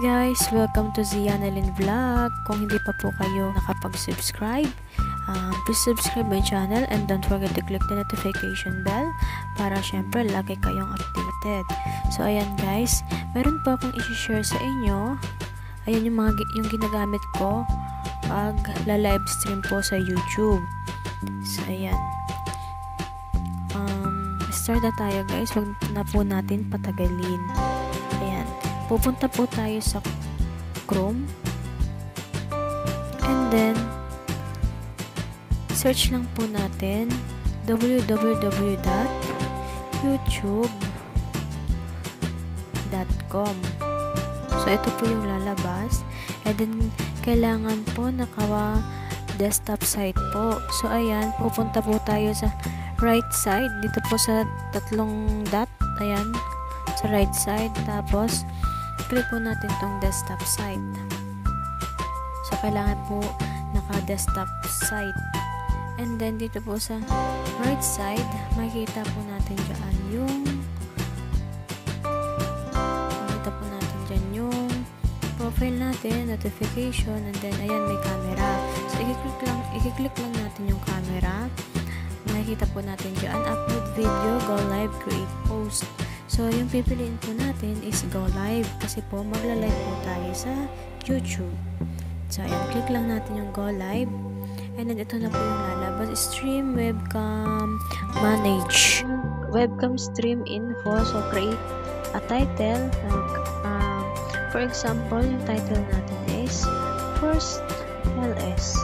guys! Welcome to Zianalyn Vlog. Kung hindi pa po kayo nakapag-subscribe, please subscribe my channel and don't forget to click the notification bell para syempre lagi kayong updated. So ayan guys, meron po akong i-share sa inyo. Ayan yung ginagamit ko pag la-live stream po sa YouTube. So ayan. Start na tayo guys, wag na po natin patagalin. Ayan. Pupunta po tayo sa Chrome and then search lang po natin www.youtube.com. So ito po yung lalabas and then kailangan po naka desktop site po. So ayan, pupunta po tayo sa right side dito po sa tatlong dot, ayan, sa right side, tapos click po natin tong desktop site. So kailangan po naka desktop site and then dito po sa right side makikita po natin dyan yung profile natin, notification, and then ayan may camera. So i-click lang natin yung camera. Makikita po natin dyan, upload video, go live, create post. So yung pipiliin po natin is go live kasi po magla-live po tayo sa YouTube. So ayan, click lang natin yung go live and then ito na po yung lalabas, stream webcam manage, webcam stream info. So create a title, for example yung title natin is First LS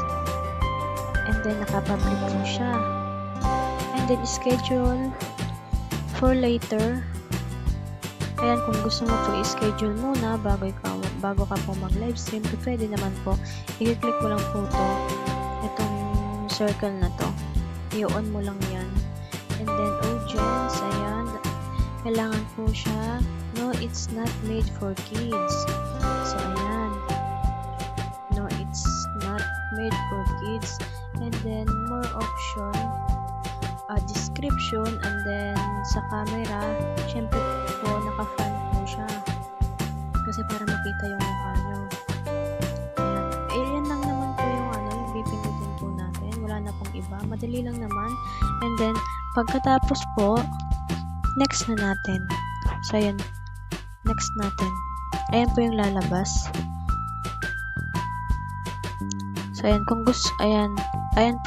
and then nakapublic po siya. And then schedule for later. Ayan, kung gusto mo po i-schedule muna bago ka po mag-live stream, pwede naman po. I-click mo lang po to, itong circle na to. I-on mo lang yan. And then audience, ayan, kailangan po siya. No, it's not made for kids. So ayan. No, it's not made for kids. And then more option. Description, and then sa camera syempre po naka-front po siya kasi para makita yung mukha nyo. Ayan lang naman po yung yung pipindutin po natin, wala na pong iba, madali lang naman. And then pagkatapos po next na natin. So ayan, next natin, ayan po yung lalabas. So ayan, kung gusto, ayan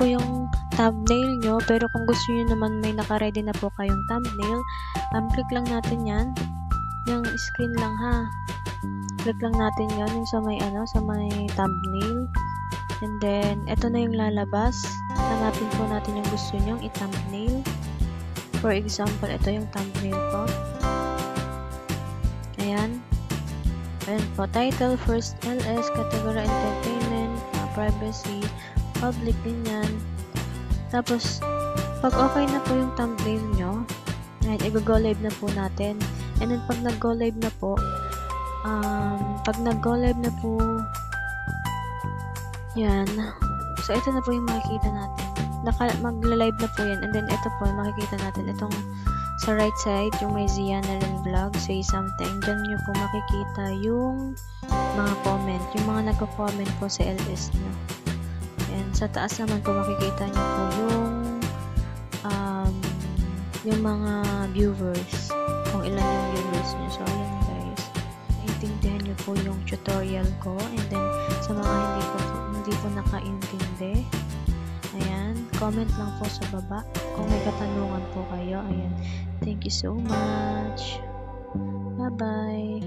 po yung thumbnail nyo, pero kung gusto nyo naman may naka-ready na po kayong thumbnail, click lang natin yan, yung screen lang ha, click lang natin yan, yung sa may sa may thumbnail, and then ito na yung lalabas. Hanapin po natin yung gusto nyong i-thumbnail. For example, ito yung thumbnail po, ayan po, title First LS, category entertainment, privacy, public, ganyan. Tapos, pag okay na po yung thumbnail nyo, ayan, i-go live na po natin. And then, pag nag-go live na po, yan. So, ito na po yung makikita natin. Magla-live na po yan. And then, ito po, makikita natin. Itong sa right side, yung may Zianalyn Vlog, say something. Diyan nyo po makikita yung mga comment. Yung mga nagko-comment po sa LS nyo. And sa taas naman po makikita nyo po yung mga viewers, kung ilan yung viewers nyo. So ayan guys, naintindihan nyo po yung tutorial ko. And then sa mga hindi po nakaintindi, ayan, comment lang po sa baba kung may katanungan po kayo. Ayan, thank you so much, bye bye.